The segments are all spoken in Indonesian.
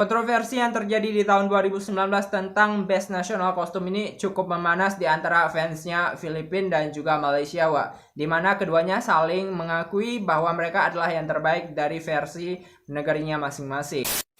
Kontroversi yang terjadi di tahun 2019 tentang Best National Costume ini cukup memanas di antara fansnya Filipina dan juga Malaysia, dimana keduanya saling mengakui bahwa mereka adalah yang terbaik dari versi negerinya masing-masing.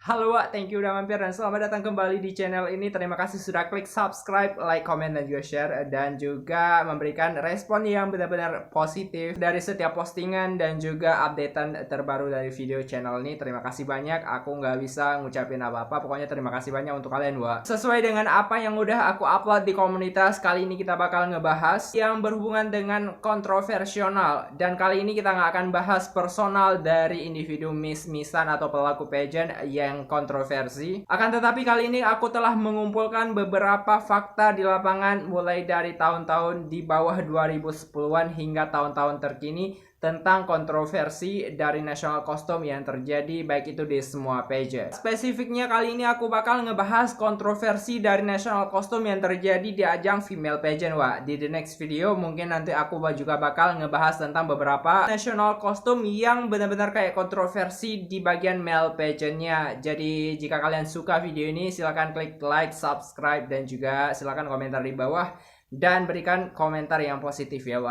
Halo thank you udah mampir dan selamat datang kembali di channel ini. Terima kasih sudah klik subscribe, like, comment, dan juga share. Dan juga memberikan respon yang benar-benar positif dari setiap postingan dan juga updatean terbaru dari video channel ini. Terima kasih banyak, aku nggak bisa ngucapin apa-apa. Pokoknya terima kasih banyak untuk kalian, Sesuai dengan apa yang udah aku upload di komunitas, kali ini kita bakal ngebahas yang berhubungan dengan kontroversial. Dan kali ini kita nggak akan bahas personal dari individu miss-missan atau pelaku pageant yang kontroversi. Akan tetapi kali ini aku telah mengumpulkan beberapa fakta di lapangan mulai dari tahun-tahun di bawah 2010-an hingga tahun-tahun terkini tentang kontroversi dari national costume yang terjadi baik itu di semua pageant. Spesifiknya kali ini aku bakal ngebahas kontroversi dari national costume yang terjadi di ajang female pageant, Di the next video mungkin nanti aku juga bakal ngebahas tentang beberapa national costume yang benar-benar kayak kontroversi di bagian male pageantnya. Jadi jika kalian suka video ini silahkan klik like, subscribe, dan juga silahkan komentar di bawah dan berikan komentar yang positif ya,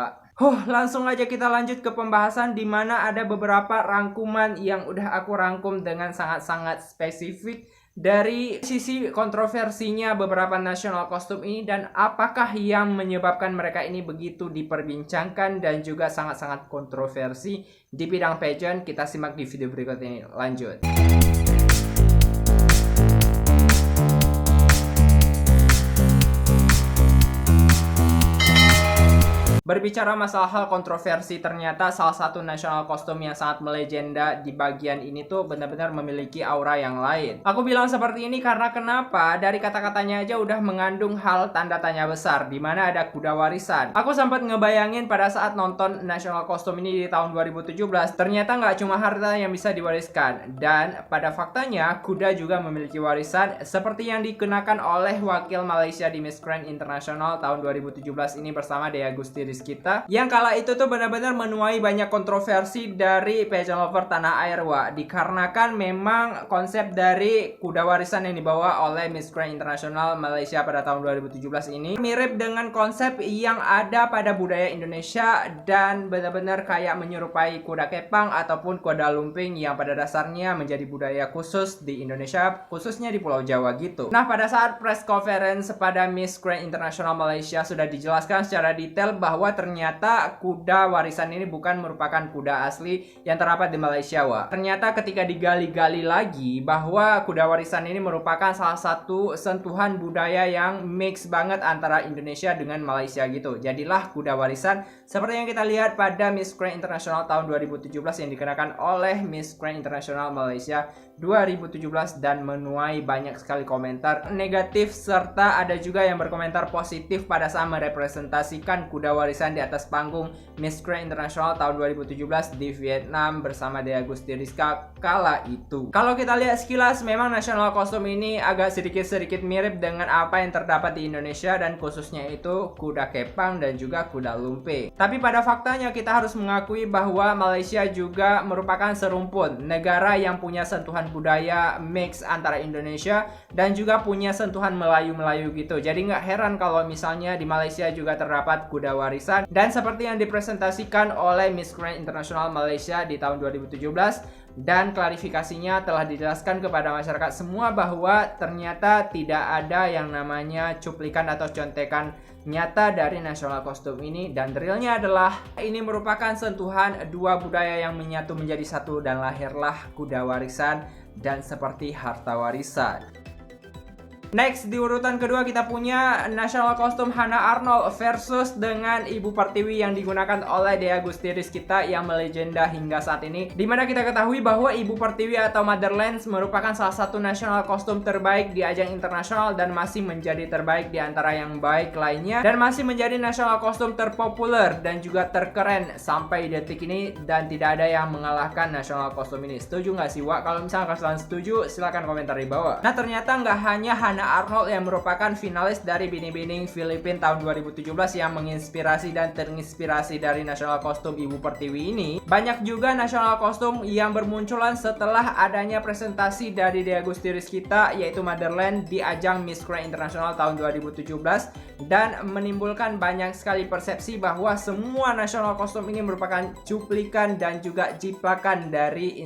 langsung aja kita lanjut ke pembahasan, di mana ada beberapa rangkuman yang udah aku rangkum dengan sangat-sangat spesifik dari sisi kontroversinya beberapa national costume ini dan apakah yang menyebabkan mereka ini begitu diperbincangkan dan juga sangat-sangat kontroversi di bidang pageant. Kita simak di video berikut ini. Lanjut. Berbicara masalah hal kontroversi, ternyata salah satu national costume yang sangat melegenda di bagian ini tuh benar-benar memiliki aura yang lain. Aku bilang seperti ini karena kenapa? Dari kata-katanya aja udah mengandung hal tanda tanya besar, di mana ada kuda warisan. Aku sempat ngebayangin pada saat nonton national costume ini di tahun 2017, ternyata nggak cuma harta yang bisa diwariskan, dan pada faktanya kuda juga memiliki warisan seperti yang dikenakan oleh wakil Malaysia di Miss Grand International tahun 2017 ini bersama Dea Gusti kita, yang kala itu tuh benar-benar menuai banyak kontroversi dari pageant lover tanah air, dikarenakan memang konsep dari kuda warisan yang dibawa oleh Miss Grand International Malaysia pada tahun 2017 ini mirip dengan konsep yang ada pada budaya Indonesia dan benar-benar kayak menyerupai kuda kepang ataupun kuda lumping yang pada dasarnya menjadi budaya khusus di Indonesia, khususnya di Pulau Jawa gitu. Nah, pada saat press conference pada Miss Grand International Malaysia sudah dijelaskan secara detail bahwa ternyata kuda warisan ini bukan merupakan kuda asli yang terdapat di Malaysia, Ternyata ketika digali-gali lagi bahwa kuda warisan ini merupakan salah satu sentuhan budaya yang mix banget antara Indonesia dengan Malaysia gitu. Jadilah kuda warisan seperti yang kita lihat pada Miss Grand International tahun 2017 yang dikenakan oleh Miss Grand International Malaysia 2017 dan menuai banyak sekali komentar negatif serta ada juga yang berkomentar positif pada saat merepresentasikan kuda warisan di atas panggung Miss Grand International tahun 2017 di Vietnam bersama Dea Gusti Rizka kala itu. Kalau kita lihat sekilas memang national costume ini agak sedikit-sedikit mirip dengan apa yang terdapat di Indonesia dan khususnya itu kuda kepang dan juga kuda lumping. Tapi pada faktanya kita harus mengakui bahwa Malaysia juga merupakan serumpun negara yang punya sentuhan budaya mix antara Indonesia dan juga punya sentuhan Melayu-Melayu gitu. Jadi nggak heran kalau misalnya di Malaysia juga terdapat kuda warisan dan seperti yang dipresentasikan oleh Miss Grand International Malaysia di tahun 2017 dan klarifikasinya telah dijelaskan kepada masyarakat semua bahwa ternyata tidak ada yang namanya cuplikan atau contekan nyata dari national costume ini, dan realnya adalah ini merupakan sentuhan dua budaya yang menyatu menjadi satu dan lahirlah kuda warisan dan seperti harta warisan. Next, di urutan kedua kita punya national costume Hannah Arnold versus dengan Ibu Pertiwi yang digunakan oleh Dea Gusti Rizkita yang melegenda hingga saat ini. Dimana kita ketahui bahwa Ibu Pertiwi atau Motherlands merupakan salah satu national costume terbaik di ajang internasional dan masih menjadi terbaik di antara yang baik lainnya dan masih menjadi national costume terpopuler dan juga terkeren sampai detik ini dan tidak ada yang mengalahkan national costume ini. Setuju nggak sih, Kalau misalnya kalian setuju silahkan komentar di bawah. Nah, ternyata nggak hanya Hannah Hannah Arnold yang merupakan finalis dari Bini-Bining Filipina tahun 2017 yang menginspirasi dan terinspirasi dari nasional kostum Ibu Pertiwi ini. Banyak juga nasional kostum yang bermunculan setelah adanya presentasi dari Dea Gusti Rizkita yaitu Motherland di ajang Miss Grand International tahun 2017 dan menimbulkan banyak sekali persepsi bahwa semua nasional kostum ini merupakan cuplikan dan juga jiplakan dari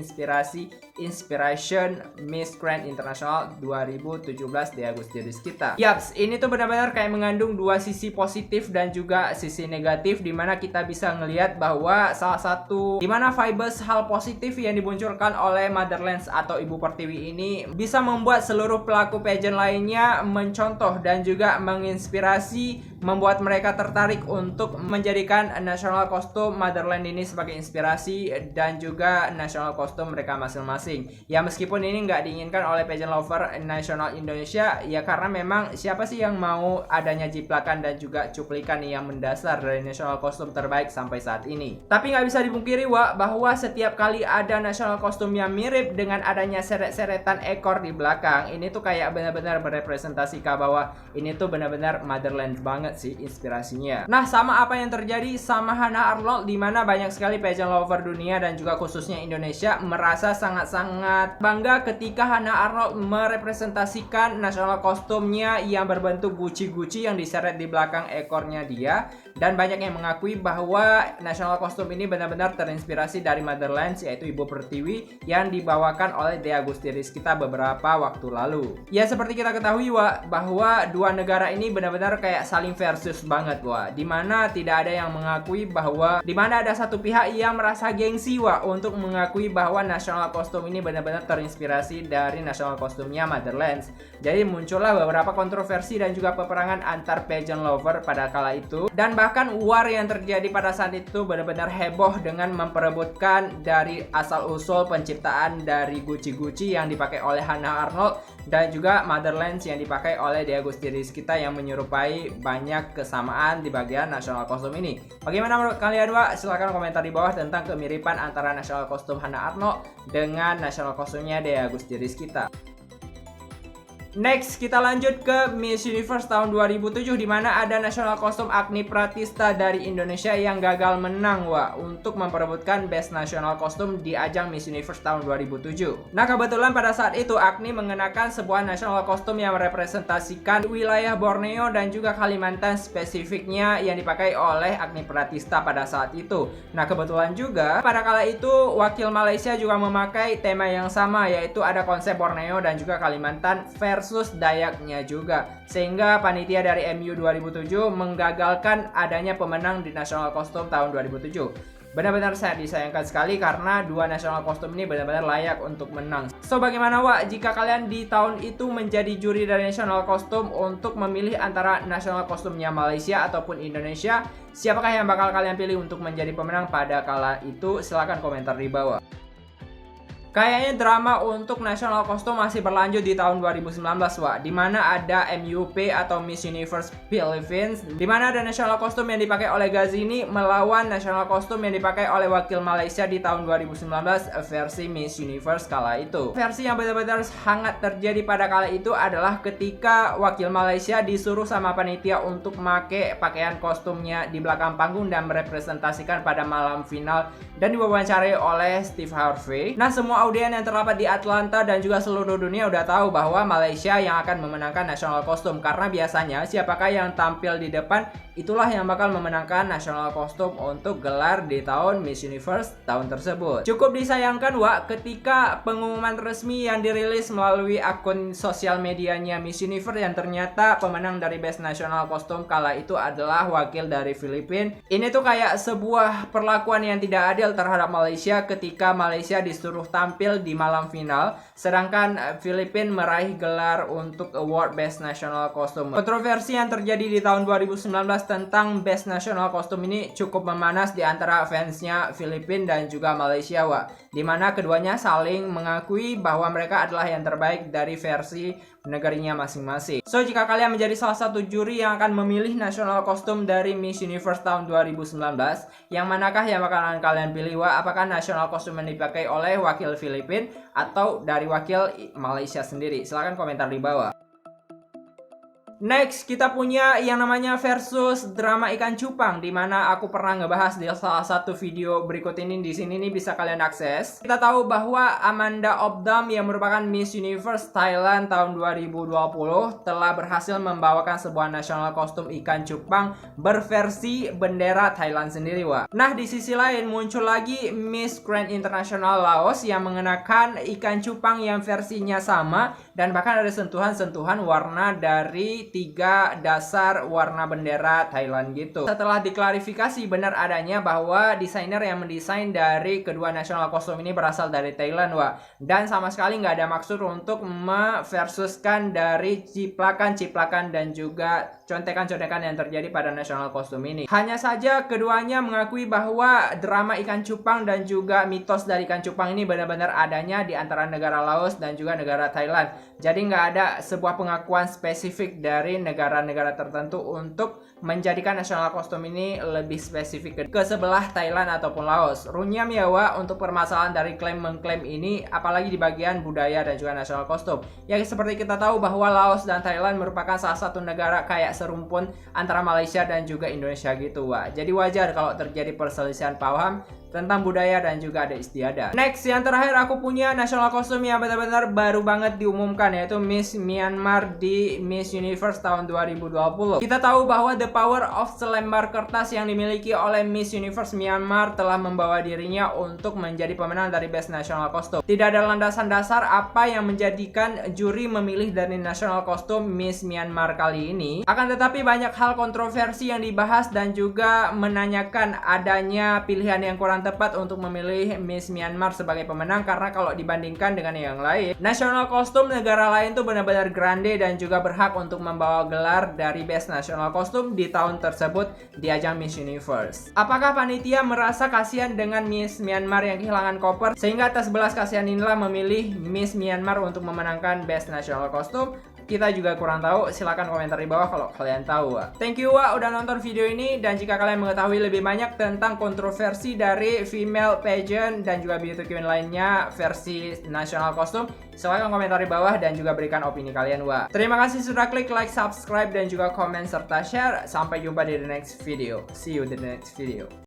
Inspiration Miss Grand International 2017 Dea Gusti Rizkita. Yaps, ini tuh benar-benar kayak mengandung dua sisi positif dan juga sisi negatif, dimana kita bisa ngelihat bahwa salah satu dimana vibes hal positif yang dimunculkan oleh Motherlands atau Ibu Pertiwi ini bisa membuat seluruh pelaku pageant lainnya mencontoh dan juga menginspirasi, membuat mereka tertarik untuk menjadikan nasional kostum Motherland ini sebagai inspirasi dan juga nasional kostum mereka masing-masing. Ya meskipun ini nggak diinginkan oleh pageant lover nasional Indonesia, ya karena memang siapa sih yang mau adanya jiplakan dan juga cuplikan yang mendasar dari nasional kostum terbaik sampai saat ini. Tapi nggak bisa dipungkiri bahwa setiap kali ada nasional kostum yang mirip dengan adanya seret-seretan ekor di belakang, ini tuh kayak benar-benar merepresentasikan bahwa ini tuh benar-benar Motherland banget sih inspirasinya. Nah, sama apa yang terjadi sama Hannah Arnold, di mana banyak sekali pageant lover dunia dan juga khususnya Indonesia merasa sangat-sangat bangga ketika Hannah Arnold merepresentasikan nasional kostumnya yang berbentuk guci-guci yang diseret di belakang ekornya dia, dan banyak yang mengakui bahwa nasional kostum ini benar-benar terinspirasi dari Motherlands yaitu Ibu Pertiwi yang dibawakan oleh Dea Gusti Rizkita beberapa waktu lalu. Ya seperti kita ketahui bahwa dua negara ini benar-benar kayak saling versus banget dimana tidak ada yang mengakui bahwa dimana ada satu pihak yang merasa gengsi untuk mengakui bahwa nasional kostum ini benar-benar terinspirasi dari nasional kostumnya Motherlands. Jadi muncullah beberapa kontroversi dan juga peperangan antar pageant lover pada kala itu, dan bahkan war yang terjadi pada saat itu benar-benar heboh dengan memperebutkan dari asal-usul penciptaan dari guci-guci yang dipakai oleh Hannah Arnold dan juga Motherlands yang dipakai oleh Dea Gusti Rizkita yang menyerupai banyak kesamaan di bagian nasional kostum ini. Bagaimana menurut kalian Silahkan komentar di bawah tentang kemiripan antara nasional kostum Hannah Arnold dengan nasional kostumnya Dea Gusti Rizkita. Next, kita lanjut ke Miss Universe tahun 2007 di mana ada nasional kostum Agni Pratista dari Indonesia yang gagal menang untuk memperebutkan Best Nasional Kostum di ajang Miss Universe tahun 2007. Nah, kebetulan pada saat itu Agni mengenakan sebuah nasional kostum yang merepresentasikan wilayah Borneo dan juga Kalimantan spesifiknya yang dipakai oleh Agni Pratista pada saat itu. Nah, kebetulan juga pada kala itu wakil Malaysia juga memakai tema yang sama, yaitu ada konsep Borneo dan juga Kalimantan versus Dayaknya juga, sehingga panitia dari MU 2007 menggagalkan adanya pemenang di nasional kostum tahun 2007. Benar-benar sangat disayangkan sekali karena dua nasional kostum ini benar-benar layak untuk menang. So bagaimana jika kalian di tahun itu menjadi juri dari nasional kostum untuk memilih antara nasional kostumnya Malaysia ataupun Indonesia, siapakah yang bakal kalian pilih untuk menjadi pemenang pada kala itu? Silahkan komentar di bawah. Kayaknya drama untuk nasional kostum masih berlanjut di tahun 2019 di mana ada MUP atau Miss Universe Philippines, di mana ada nasional kostum yang dipakai oleh Gazini melawan nasional kostum yang dipakai oleh wakil Malaysia di tahun 2019 versi Miss Universe kala itu. Versi yang benar-benar hangat terjadi pada kala itu adalah ketika wakil Malaysia disuruh sama panitia untuk make pakaian kostumnya di belakang panggung dan merepresentasikan pada malam final dan diwawancarai oleh Steve Harvey. Nah, semua audien yang terdapat di Atlanta dan juga seluruh dunia udah tahu bahwa Malaysia yang akan memenangkan nasional kostum, karena biasanya siapakah yang tampil di depan itulah yang bakal memenangkan nasional kostum untuk gelar di tahun Miss Universe tahun tersebut. Cukup disayangkan ketika pengumuman resmi yang dirilis melalui akun sosial medianya Miss Universe yang ternyata pemenang dari Best National Costume kala itu adalah wakil dari Filipina. Ini tuh kayak sebuah perlakuan yang tidak adil terhadap Malaysia ketika Malaysia disuruh tampil di malam final, sedangkan Filipina meraih gelar untuk award Best National Costume. Kontroversi yang terjadi di tahun 2019 tentang Best National Costume ini cukup memanas di antara fansnya Filipina dan juga Malaysia, di mana keduanya saling mengakui bahwa mereka adalah yang terbaik dari versi negarinya masing-masing. So, jika kalian menjadi salah satu juri yang akan memilih nasional kostum dari Miss Universe tahun 2019, yang manakah yang bakalan kalian pilih? Apakah nasional kostum yang dipakai oleh wakil Filipina atau dari wakil Malaysia sendiri? Silahkan komentar di bawah. Next, kita punya yang namanya versus drama ikan cupang, dimana aku pernah ngebahas di salah satu video berikut ini. Di sini nih bisa kalian akses. Kita tahu bahwa Amanda Obdam yang merupakan Miss Universe Thailand tahun 2020 telah berhasil membawakan sebuah nasional kostum ikan cupang berversi bendera Thailand sendiri, Wak. Nah, di sisi lain muncul lagi Miss Grand International Laos yang mengenakan ikan cupang yang versinya sama dan bahkan ada sentuhan-sentuhan warna dari 3 dasar warna bendera Thailand gitu. Setelah diklarifikasi benar adanya bahwa desainer yang mendesain dari kedua nasional kostum ini berasal dari Thailand, Wak. Dan sama sekali nggak ada maksud untuk memversuskan dari ciplakan-ciplakan dan juga contekan-contekan yang terjadi pada nasional kostum ini. Hanya saja keduanya mengakui bahwa drama ikan cupang dan juga mitos dari ikan cupang ini benar-benar adanya di antara negara Laos dan juga negara Thailand. Jadi nggak ada sebuah pengakuan spesifik dari negara-negara tertentu untuk menjadikan nasional kostum ini lebih spesifik ke sebelah Thailand ataupun Laos. Runyam ya, Wak, untuk permasalahan dari klaim-mengklaim ini, apalagi di bagian budaya dan juga nasional kostum. Ya seperti kita tahu bahwa Laos dan Thailand merupakan salah satu negara kayak serumpun antara Malaysia dan juga Indonesia gitu, Wak. Jadi wajar kalau terjadi perselisihan paham tentang budaya dan juga ada istiadat. Next, yang terakhir aku punya nasional kostum yang benar-benar baru banget diumumkan, yaitu Miss Myanmar di Miss Universe tahun 2020. Kita tahu bahwa the power of selembar kertas yang dimiliki oleh Miss Universe Myanmar telah membawa dirinya untuk menjadi pemenang dari Best National Costume. Tidak ada landasan dasar apa yang menjadikan juri memilih dari nasional kostum Miss Myanmar kali ini. Akan tetapi banyak hal kontroversi yang dibahas dan juga menanyakan adanya pilihan yang kurang tepat untuk memilih Miss Myanmar sebagai pemenang, karena kalau dibandingkan dengan yang lain, nasional kostum negara lain tuh benar-benar grande dan juga berhak untuk membawa gelar dari Best National Costume di tahun tersebut di ajang Miss Universe. Apakah panitia merasa kasihan dengan Miss Myanmar yang kehilangan koper sehingga atas belas kasihan inilah memilih Miss Myanmar untuk memenangkan Best National Costume? Kita juga kurang tahu, silahkan komentar di bawah kalau kalian tahu, Wak. Thank you, Wak, udah nonton video ini, dan jika kalian mengetahui lebih banyak tentang kontroversi dari female pageant dan juga beauty queen lainnya versi national costume, silahkan komentar di bawah dan juga berikan opini kalian, Wak. Terima kasih sudah klik like, subscribe, dan juga komen serta share. Sampai jumpa di the next video. See you in the next video.